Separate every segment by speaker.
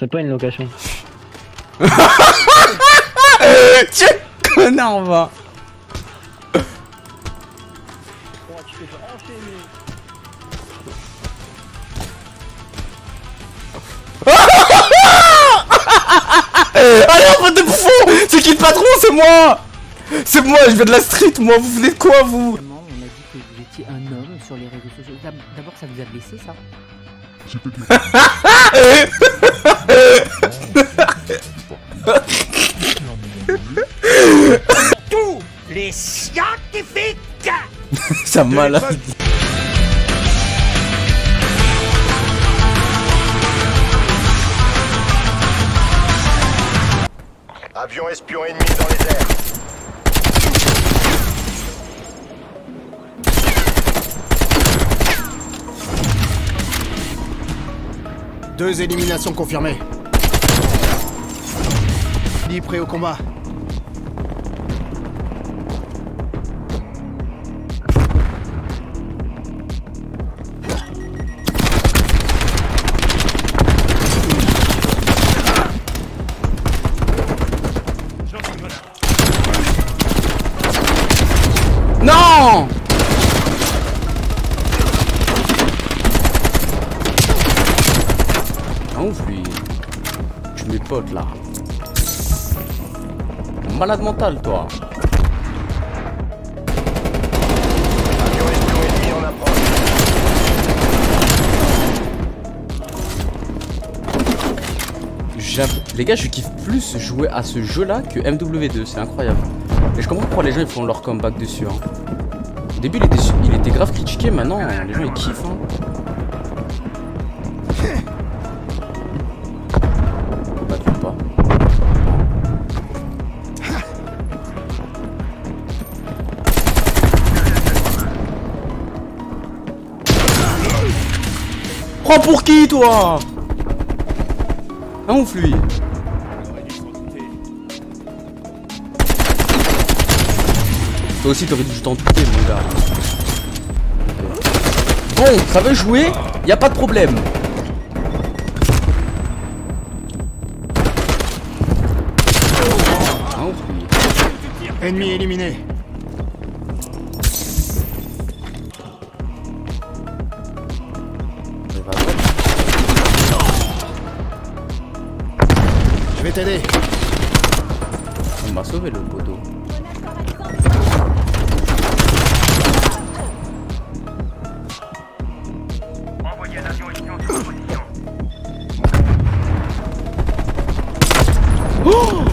Speaker 1: C'est pas une location.
Speaker 2: Tu connard, va. Allez, on fait des bouffons. C'est qui le patron? C'est moi. C'est moi, je viens de la street, moi. Vous voulez de quoi, vous?
Speaker 3: On a dit que vous étiez un homme sur les réseaux sociaux. D'abord, ça vous a blessé, ça?
Speaker 4: Tous les scientifiques.
Speaker 2: Ça malade.
Speaker 5: Avion espion ennemi dans les airs.
Speaker 6: Deux éliminations confirmées. Lee prêt au combat.
Speaker 2: Non! Ah ouf lui. Tu mes potes là. Malade mental toi.
Speaker 5: Avion espion ennemi en approche.
Speaker 2: Les gars, je kiffe plus jouer à ce jeu là que MW2, c'est incroyable. Et je comprends pourquoi les gens ils font leur comeback dessus. Hein. Au début il était grave critiqué, maintenant les gens ils kiffent. Hein. Bah tu pas. Prends pour qui toi? Un ouf lui. Toi aussi t'aurais dû t'en douter mon gars. Bon, ça veut jouer, y a pas de problème. Un ouf lui.
Speaker 6: Ennemi éliminé. Je vais t'aider.
Speaker 2: On m'a sauvé le poteau.
Speaker 5: Envoyez un avion espion sur position.
Speaker 2: Oh!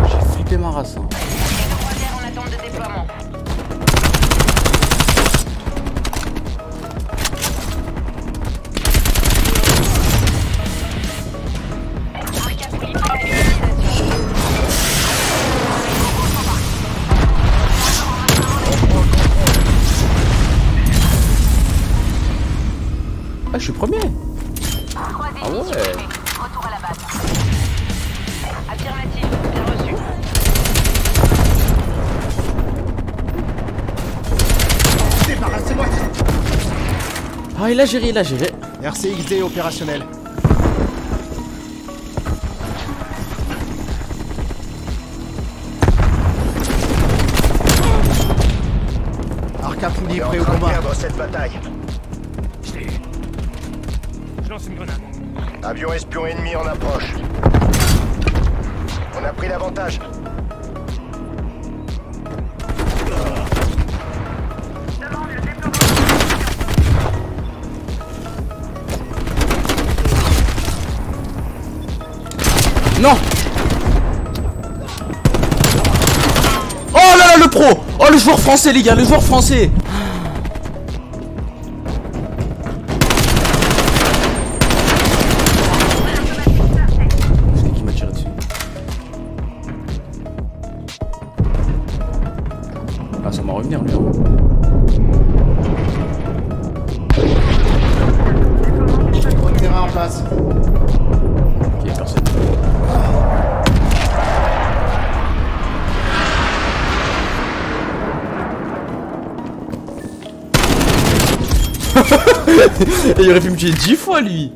Speaker 2: J'ai flippé ma race. Hein.
Speaker 7: En attente de déploiement.
Speaker 2: Ah, je suis premier. Ah ouais.
Speaker 7: Retour à la base. Affirmatif, bien reçu.
Speaker 6: Débarrassez-moi.
Speaker 2: Ah, il a géré, il a géré.
Speaker 6: RCXD opérationnel. Arca Pouli
Speaker 5: On est
Speaker 6: prêt
Speaker 5: en
Speaker 6: au
Speaker 5: train de
Speaker 6: combat.
Speaker 5: perdre cette bataille.
Speaker 4: Je lance une grenade.
Speaker 5: Avion espion ennemi en approche. On a pris l'avantage.
Speaker 2: Non. Oh là là, le pro. Oh, le joueur français, les gars, le joueur français. C'est qui m'a tiré dessus? Ah, ça va revenir, lui. Hein.
Speaker 6: Terrain en place.
Speaker 2: Ok, personne. Et il aurait pu me tuer 10 fois lui.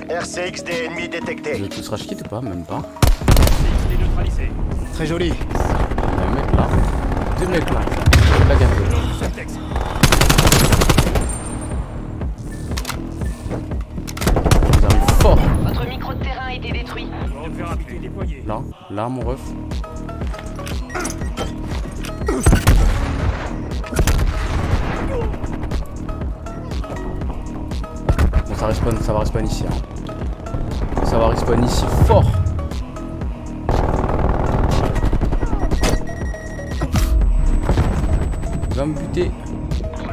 Speaker 5: RCXD ennemi
Speaker 2: Je
Speaker 5: détecté.
Speaker 2: vais tous rage kit ou pas? Même pas.
Speaker 4: RCXD neutralisé.
Speaker 6: Très joli.
Speaker 2: Il y a un mec là. 2 mecs là. La gamme.
Speaker 4: Subtext.
Speaker 2: Ils arrivent fort.
Speaker 7: Votre micro de terrain a été détruit.
Speaker 4: Repère appui déployé.
Speaker 2: Là mon ref. Bon ça va respawn ici hein. Ça va respawn ici fort. Il va me buter.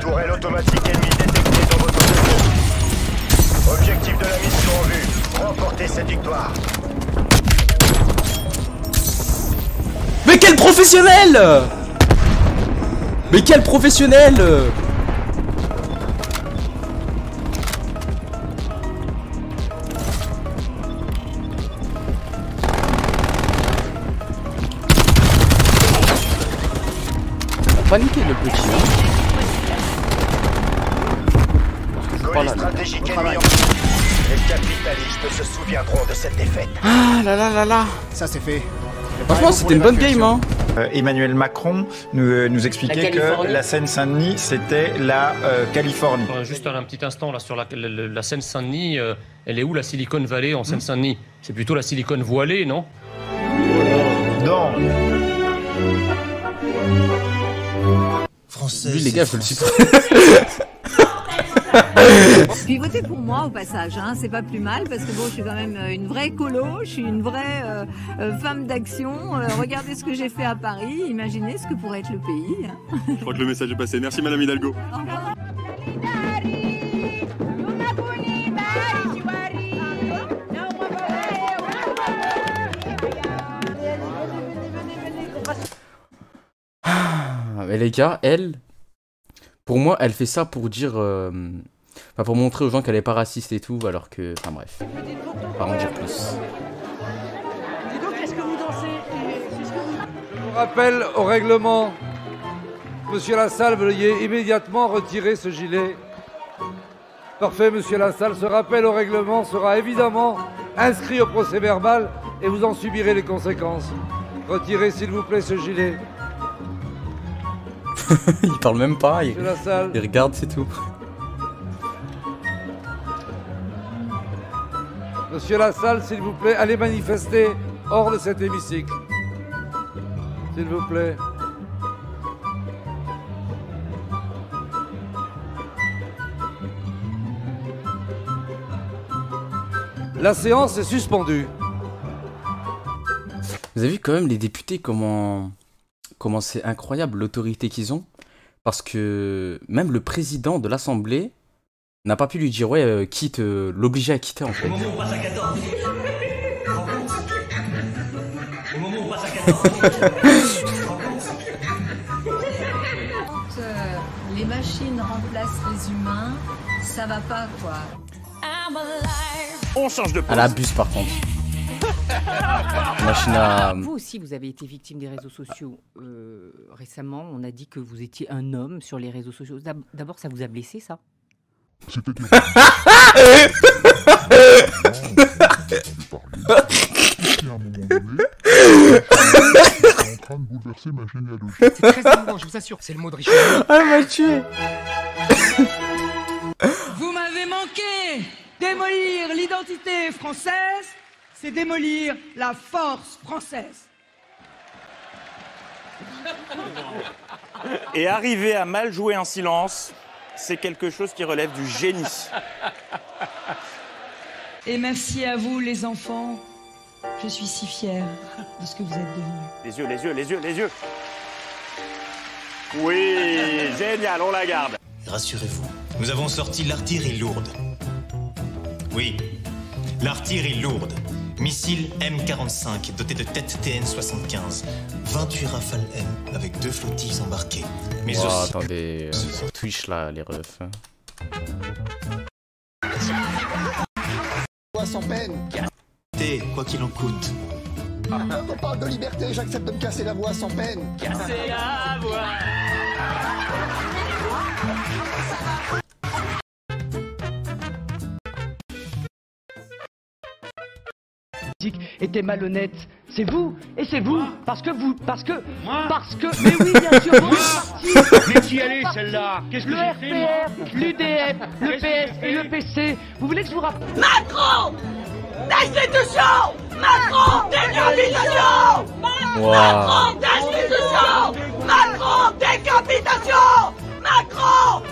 Speaker 5: Tourelle automatique ennemi détectée dans votre zone. Objectif de la mission en vue. Remportez cette victoire.
Speaker 2: Mais quel professionnel! Mais quel professionnel! Paniqué le petit.
Speaker 5: Colis stratégique ennemi en vue. Les capitalistes se souviendront de cette défaite.
Speaker 2: Ah là là là là.
Speaker 6: Ça c'est fait.
Speaker 2: Franchement c'était une bonne game hein.
Speaker 1: Emmanuel Macron nous expliquait que la Seine-Saint-Denis, c'était la Californie.
Speaker 8: Juste un petit instant, là, sur la Seine-Saint-Denis, elle est où la Silicon Valley en Seine-Saint-Denis? C'est plutôt la Silicon Voilée, non?
Speaker 1: Non.
Speaker 2: Lui les gars je le supprime.
Speaker 9: Puis votez pour moi au passage, hein. C'est pas plus mal parce que bon, je suis quand même une vraie écolo, je suis une vraie femme d'action. Regardez ce que j'ai fait à Paris, imaginez ce que pourrait être le pays. Hein.
Speaker 10: Je crois que le message est passé. Merci Madame Hidalgo.
Speaker 2: Mais les gars, elle, pour moi, elle fait ça pour dire, enfin pour montrer aux gens qu'elle est pas raciste et tout, alors que, enfin bref, pas en dire plus.
Speaker 11: Je vous rappelle au règlement, Monsieur Lassalle, veuillez immédiatement retirer ce gilet. Parfait, Monsieur Lassalle, ce rappel au règlement sera évidemment inscrit au procès-verbal et vous en subirez les conséquences. Retirez s'il vous plaît ce gilet.
Speaker 2: Il parle même pas, il regarde, c'est tout.
Speaker 11: Monsieur Lassalle, s'il vous plaît, allez manifester hors de cet hémicycle. S'il vous plaît. La séance est suspendue.
Speaker 2: Vous avez vu quand même les députés comment c'est incroyable l'autorité qu'ils ont, parce que même le président de l'Assemblée n'a pas pu lui dire ouais quitte, l'obliger à quitter en fait.
Speaker 12: Au moment où on passe à 14. Au moment où on passe à 14.
Speaker 9: Quand les machines remplacent les humains, ça va pas quoi.
Speaker 4: On change de pose.
Speaker 2: Elle abuse par contre. Machine à...
Speaker 3: Vous aussi, vous avez été victime des réseaux sociaux. Récemment, on a dit que vous étiez un homme sur les réseaux sociaux. D'abord, ça vous a blessé, ça?
Speaker 10: C'était dur. À un moment donné, en train de bouleverser ma généalogie.
Speaker 4: C'est très émouvant, je vous assure. C'est le mot de Richard.
Speaker 2: Ah, m'a tué.
Speaker 13: Vous m'avez manqué. Démolir l'identité française, c'est démolir la force française.
Speaker 14: Et arriver à mal jouer un silence, c'est quelque chose qui relève du génie.
Speaker 13: Et merci à vous, les enfants. Je suis si fière de ce que vous êtes devenus.
Speaker 14: Les yeux, les yeux, les yeux, les yeux. Oui, génial, on la garde.
Speaker 12: Rassurez-vous, nous avons sorti l'artillerie lourde. Oui, l'artillerie lourde. Missile M45 doté de tête TN75. 28 Rafale M avec 2 flottilles embarquées. Mais
Speaker 2: wow,
Speaker 12: aussi...
Speaker 2: attendez, sur Twitch là, les refs.
Speaker 6: Sans peine.
Speaker 12: Quoi qu'il en coûte.
Speaker 6: On parle de liberté, j'accepte de me casser la voix sans peine.
Speaker 7: Casser la voix.
Speaker 15: était malhonnête. C'est vous, et c'est vous, parce que, mais oui, bien sûr,
Speaker 4: Mais qui elle est celle-là? Qu'est-ce que j'ai fait, moi?
Speaker 15: le RPR, l'UDF, le PS et le PC. Vous voulez que je vous rappelle?
Speaker 7: Macron! Destitution! Macron! Décapitation! Macron! Destitution! Macron! Décapitation! Macron!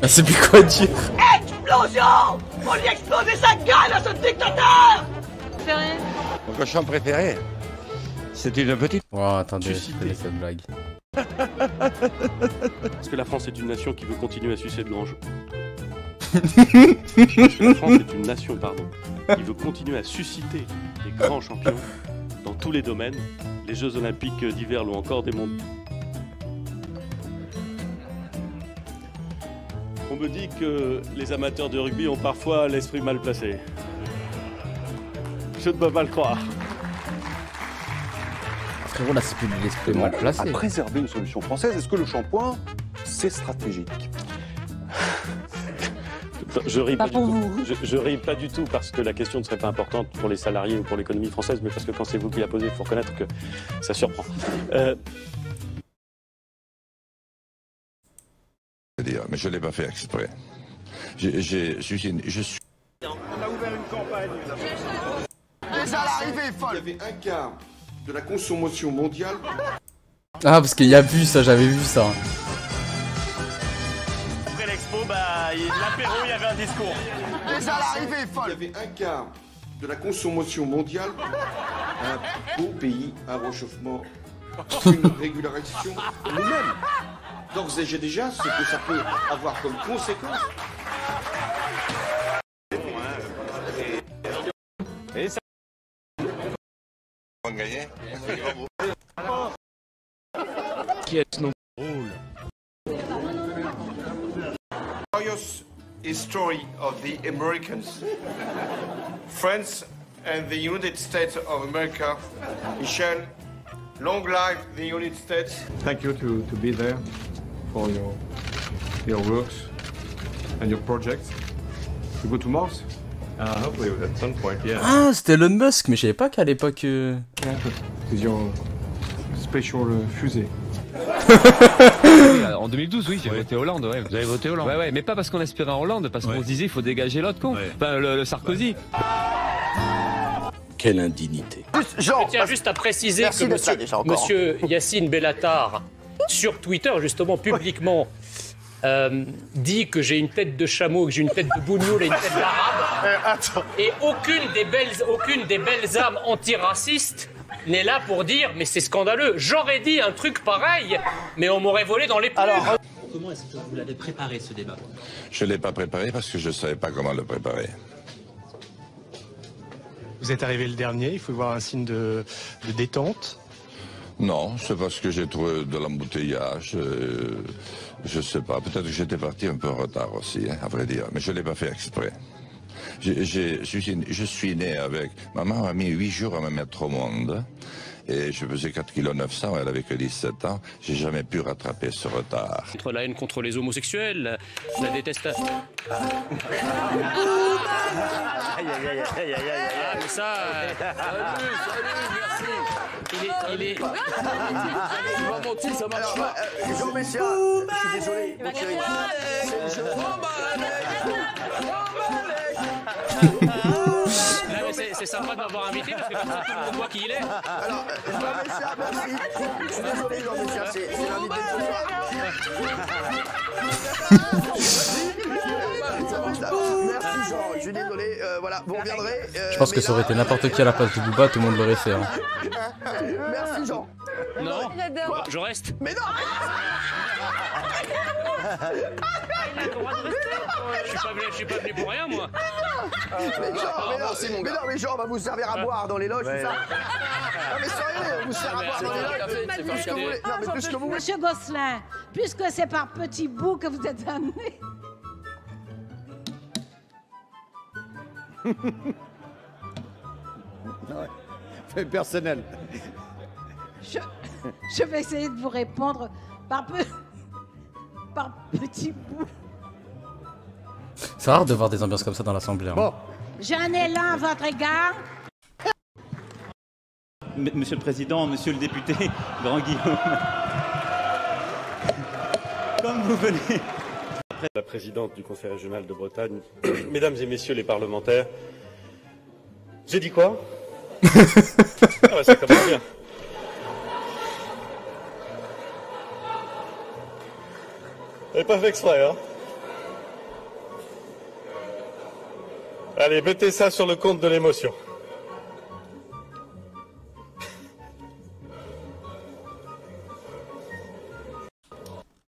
Speaker 2: Elle sait plus quoi dire.
Speaker 7: Explosion! Faut lui exploser sa gueule à ce dictateur!
Speaker 16: Mon cochon préféré, c'est une petite...
Speaker 2: Oh, attendez, je connais cette blague.
Speaker 17: Parce que la France est une nation qui veut continuer à sucer de grands jeux. Parce que la France est une nation, pardon, qui veut continuer à susciter des grands champions dans tous les domaines, les Jeux Olympiques d'hiver ou encore des mondes. On me dit que les amateurs de rugby ont parfois l'esprit mal placé. Je ne peux pas le croire.
Speaker 2: Frérot, là, c'est plus de l'esprit mal placé.
Speaker 18: À préserver une solution française, est-ce que le shampoing, c'est stratégique?
Speaker 17: Je ris pas du tout. Je ris pas du tout parce que la question ne serait pas importante pour les salariés ou pour l'économie française, mais parce que quand c'est vous qui la posez, il faut reconnaître que ça surprend.
Speaker 19: Mais je ne l'ai pas fait exprès. Je suis...
Speaker 5: On a ouvert une campagne.
Speaker 6: Déjà l'arrivée est folle.
Speaker 20: Il y avait un quart de la consommation mondiale.
Speaker 2: Ah, parce qu'il y a vu ça, j'avais vu ça.
Speaker 5: Après l'expo, l'apéro, il y avait un discours.
Speaker 6: Déjà l'arrivée est folle.
Speaker 20: Il y avait un quart de la consommation mondiale. Un beau pays, un réchauffement, une régularisation. Nous-mêmes, d'ores et déjà, ce que ça peut avoir comme conséquence.
Speaker 5: Et ça...
Speaker 19: On va gagner.
Speaker 17: Qui est ce nom drôle?
Speaker 21: Glorious history of the Americans, France and the United States of America. Michel, long live the United States.
Speaker 22: Thank you to be there for your works and your projects. You go to Mars? Hopefully at some point, yeah.
Speaker 2: Ah, c'était Elon Musk, mais je savais pas qu'à l'époque...
Speaker 22: C'est your special fusée.
Speaker 23: En 2012, oui, j'ai voté Hollande, ouais.
Speaker 24: Vous avez voté Hollande?
Speaker 23: Ouais, mais pas parce qu'on aspirait à Hollande, parce qu'on se disait il faut dégager l'autre con. Enfin, le Sarkozy.
Speaker 24: Quelle indignité.
Speaker 8: Je tiens juste à préciser que monsieur Yacine Bellatar, sur Twitter, justement, publiquement, dit que j'ai une tête de chameau, que j'ai une tête de bougnoul et une tête d'arabe. Et aucune des belles âmes antiracistes n'est là pour dire mais c'est scandaleux. J'aurais dit un truc pareil, mais on m'aurait volé dans les plumes. Alors,
Speaker 25: comment est-ce que vous l'avez préparé ce débat?
Speaker 19: Je ne l'ai pas préparé parce que je ne savais pas comment le préparer.
Speaker 26: Vous êtes arrivé le dernier, il faut voir un signe de détente.
Speaker 19: Non, c'est parce que j'ai trouvé de l'embouteillage. Je sais pas, peut-être que j'étais parti un peu en retard aussi, à vrai dire, mais je ne l'ai pas fait exprès. Je suis né avec... Maman m'a mis 8 jours à me mettre au monde. Et je faisais 4,9 kg, elle avait que 17 ans. J'ai jamais pu rattraper ce retard.
Speaker 8: Contre la haine contre les homosexuels, la détestation. Ah, mais ça... Salut, merci. Il est... Il va monter, ça marche pas.
Speaker 6: Jean Messia, je suis désolé.
Speaker 8: C'est sympa de m'avoir invité parce que comme ça tout le monde voit qui il est.
Speaker 6: Alors, Jean Messia, merci. Je suis désolé, Jean Messia, c'est l'invité de ce soir. Merci Jean, je suis désolé, voilà, vous reviendrez.
Speaker 2: Je pense que ça aurait été n'importe qui à la place de Booba, tout le monde l'aurait fait. Hein.
Speaker 6: Merci Jean.
Speaker 8: Non, je reste.
Speaker 6: Mais non.
Speaker 8: Je suis pas venu pour rien, moi.
Speaker 6: Mais Jean, on va vous servir à boire dans les loges, tout ça. Non mais sérieux, on vous sert à boire dans les loges.
Speaker 27: Monsieur Gosselin, puisque c'est par petits bouts que vous êtes amené.
Speaker 16: fait personnel.
Speaker 27: Je vais essayer de vous répondre par petits bouts.
Speaker 2: C'est rare de voir des ambiances comme ça dans l'Assemblée. Hein.
Speaker 16: Bon.
Speaker 27: J'ai un élan à votre égard.
Speaker 14: Monsieur le Président, Monsieur le député, Grand Guillaume, comme vous venez...
Speaker 17: La présidente du Conseil régional de Bretagne, mesdames et messieurs les parlementaires, j'ai dit quoi? Ah ouais, ça commence bien. Et pas fait exprès, hein. Allez, mettez ça sur le compte de l'émotion.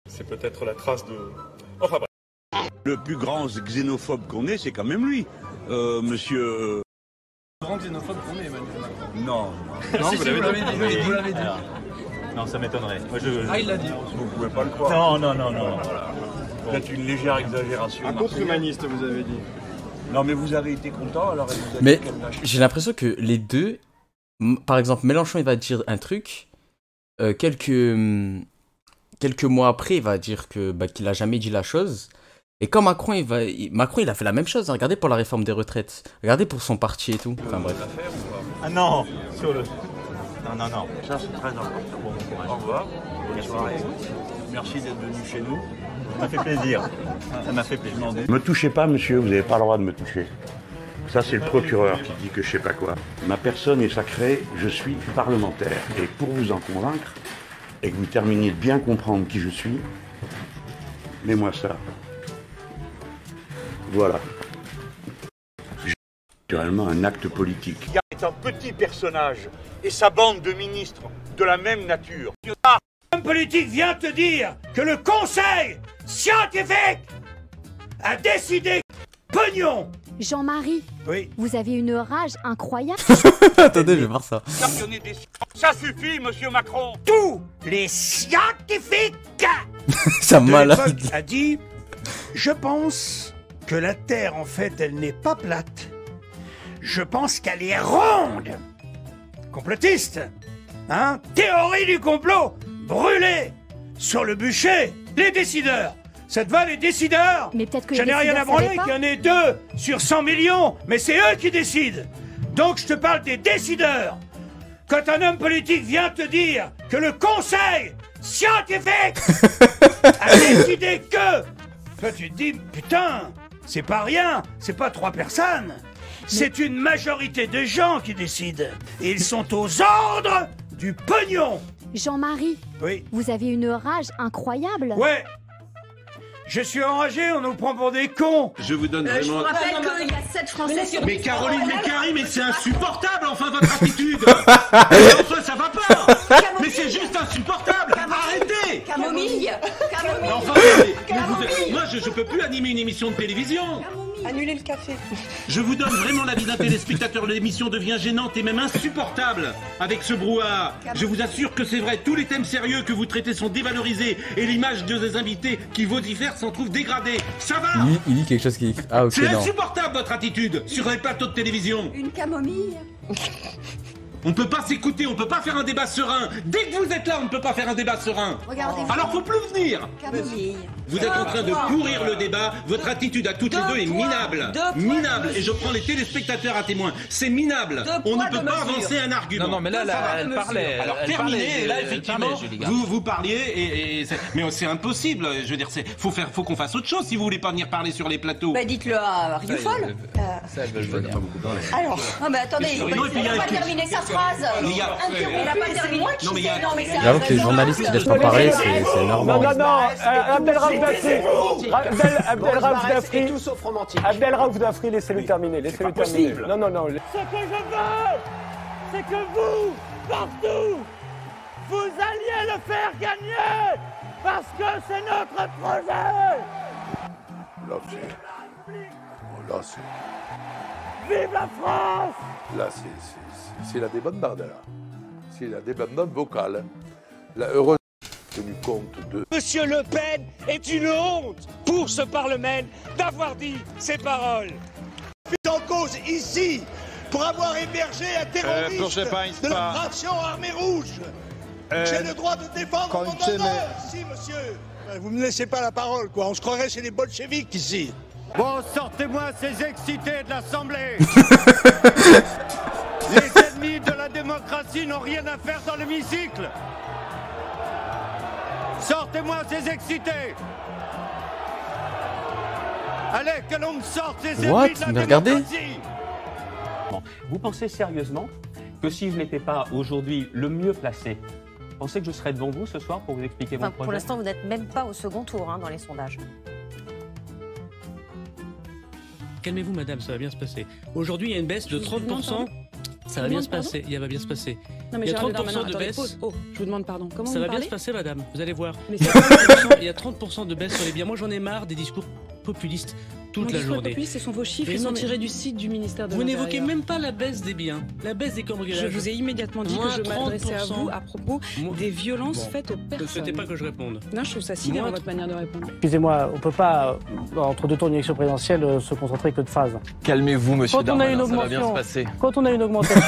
Speaker 17: C'est peut-être la trace de... Enfin bref.
Speaker 1: Le plus grand xénophobe qu'on ait, c'est quand même lui, monsieur...
Speaker 3: Le grand xénophobe qu'on est, Emmanuel Macron.
Speaker 1: Non.
Speaker 3: Non, si, vous l'avez dit. Vous l'avez dit.
Speaker 14: Non, ça m'étonnerait.
Speaker 3: Ah, il l'a dit.
Speaker 1: Vous pouvez pas le croire.
Speaker 14: Non.
Speaker 1: Voilà. Peut-être une légère exagération.
Speaker 3: Un contre-humaniste, vous avez dit.
Speaker 1: Non, mais vous avez été content, alors...
Speaker 2: Mais j'ai l'impression que les deux... Par exemple, Mélenchon, il va dire un truc. Quelques mois après, il va dire qu'il a jamais dit la chose. Et quand Macron, il a fait la même chose. Hein. Regardez pour la réforme des retraites. Regardez pour son parti et tout. Enfin bref.
Speaker 14: Ah non, sur le... Non. Ça, c'est très important. Bon courage. Au revoir. Bonne soirée. Merci d'être venu chez nous. Ça m'a fait plaisir. Ça m'a fait plaisir.
Speaker 1: Ne me touchez pas, monsieur, vous n'avez pas le droit de me toucher. Ça, c'est le procureur qui dit que je sais pas quoi. Ma personne est sacrée, je suis parlementaire. Et pour vous en convaincre, et que vous terminiez de bien comprendre qui je suis, mets-moi ça. Voilà. J'ai naturellement un acte politique. Il est un petit personnage, et sa bande de ministres de la même nature.
Speaker 9: L'homme politique vient te dire que le conseil scientifique a décidé pognon.
Speaker 10: Jean-Marie,
Speaker 9: oui.
Speaker 10: Vous avez une rage incroyable.
Speaker 2: Attendez, je vais voir ça.
Speaker 1: Ça suffit, monsieur Macron.
Speaker 9: Tous les scientifiques
Speaker 2: Ça
Speaker 9: de
Speaker 2: malade.
Speaker 9: l'époque a dit « Je pense que la Terre, en fait, elle n'est pas plate. Je pense qu'elle est ronde. » Complotiste. Hein? Théorie du complot. Brûlée sur le bûcher. Les décideurs. Ça te va, les décideurs?
Speaker 10: Mais peut-être que
Speaker 9: j'en ai rien à branler qu'il y en ait 2 sur 100 millions, mais c'est eux qui décident. Donc je te parle des décideurs. Quand un homme politique vient te dire que le conseil scientifique a décidé que... Toi tu te dis, putain, c'est pas rien, c'est pas 3 personnes. C'est une majorité de gens qui décident. Et ils sont aux ordres du pognon.
Speaker 10: Jean-Marie,
Speaker 9: oui.
Speaker 10: Vous avez une rage incroyable.
Speaker 9: Ouais. Je suis enragé, on nous prend pour des cons.
Speaker 1: Je vous donne vraiment...
Speaker 7: Je vous rappelle qu'il y a 7 Français sur...
Speaker 9: Mais Caroline
Speaker 7: Mécari,
Speaker 9: mais c'est insupportable, enfin, votre attitude. Enfin, ça va pas. Mais c'est juste insupportable. Arrêtez.
Speaker 7: Camomille.
Speaker 9: Mais enfin, moi, je peux plus animer une émission de télévision.
Speaker 7: Annulez le café.
Speaker 9: Je vous donne vraiment l'avis d'un téléspectateur. L'émission devient gênante et même insupportable avec ce brouhaha. Je vous assure que c'est vrai, tous les thèmes sérieux que vous traitez sont dévalorisés et l'image de des invités qui vocifèrent s'en trouve dégradée. Ça va?
Speaker 2: Il dit quelque chose qui... Ah ok,
Speaker 9: c'est
Speaker 2: non.
Speaker 9: insupportable votre attitude sur les plateaux de télévision.
Speaker 7: Une camomille.
Speaker 9: On peut pas s'écouter, on peut pas faire un débat serein. Dès que vous êtes là, on ne peut pas faire un débat serein.
Speaker 7: Regardez-vous.
Speaker 9: Alors faut plus venir.
Speaker 7: Camomille.
Speaker 9: Vous êtes en train de pourrir le débat. Votre attitude à toutes les deux est minable. Minable. Et je prends les téléspectateurs à témoin. C'est minable. On ne peut pas avancer un argument.
Speaker 23: Non, mais là, elle parlait.
Speaker 9: Alors
Speaker 23: elle
Speaker 9: terminé.
Speaker 23: parlait,
Speaker 9: Et là, effectivement, vous parliez. Mais c'est impossible. Je veux dire, faut qu'on fasse autre chose si vous voulez pas venir parler sur les plateaux.
Speaker 7: Bah dites-le à Rioufol.
Speaker 23: Ça, elle veut venir.
Speaker 7: Alors, non mais attendez, il n'a pas terminé sa phrase.
Speaker 9: Les gars,
Speaker 7: il n'a pas terminé.
Speaker 9: Non mais il y a...
Speaker 2: J'avoue que les journalistes qui laissent pas parler, c'est normal.
Speaker 11: Non, Abdelraouf Dafri, laissez-le terminer, Non.
Speaker 9: Ce que je veux, c'est que vous, partout, vous alliez le faire gagner, parce que c'est notre projet.
Speaker 13: Là, c'est...
Speaker 9: Vive la France.
Speaker 13: Là, c'est la débandade, là. C'est la débandade vocale. La heureuse tenu compte de...
Speaker 9: Monsieur Le Pen est une honte pour ce Parlement d'avoir dit ces paroles. En cause ici pour avoir hébergé un terroriste
Speaker 4: proszę państwa.
Speaker 9: de la fraction armée rouge. J'ai le droit de défendre mon honneur ici, monsieur. Vous ne me laissez pas la parole, quoi. On se croirait chez les bolcheviks ici.
Speaker 4: Bon, sortez-moi ces excités de l'Assemblée. Les ennemis de la démocratie n'ont rien à faire dans l'hémicycle. Sortez-moi ces excités. Allez, que l'on me sorte ces ennemis de la démocratie.
Speaker 5: Vous pensez sérieusement que si je n'étais pas aujourd'hui le mieux placé, vous pensez que je serais devant vous ce soir pour vous expliquer mon projet?
Speaker 12: Pour l'instant, vous n'êtes même pas au second tour dans les sondages.
Speaker 15: Calmez-vous, madame, ça va bien se passer. Aujourd'hui, il y a une baisse de 30%. Ça va bien se passer. Il va bien se passer.
Speaker 18: Non, mais
Speaker 15: il y a 30%
Speaker 18: Darmanin,
Speaker 15: de baisse.
Speaker 18: Pause. Oh, je vous demande pardon. Comment
Speaker 15: ça
Speaker 18: vous va
Speaker 15: bien
Speaker 18: parlez
Speaker 15: se passer, madame. Vous allez voir.
Speaker 18: Mais
Speaker 15: il y a 30% de baisse sur les biens. Moi, j'en ai marre des discours populistes toute la journée.
Speaker 18: Populistes, ce sont vos chiffres. Ils sont tirés du site du ministère de
Speaker 15: Vous
Speaker 18: l'Intérieur.
Speaker 15: n'évoquez même pas la baisse des biens, la baisse des cambriolages.
Speaker 18: Je vous ai immédiatement dit que je m'adressais à vous à propos des violences faites aux personnes.
Speaker 15: Ne souhaitez pas que je réponde.
Speaker 18: Non, je trouve ça sidérant votre manière de répondre.
Speaker 20: Excusez-moi, on ne peut pas, entre deux tours d'élection présidentielle, se concentrer que de phrases.
Speaker 23: Calmez-vous, monsieur Darmanin, ça va bien se passer.
Speaker 20: Quand on a une augmentation...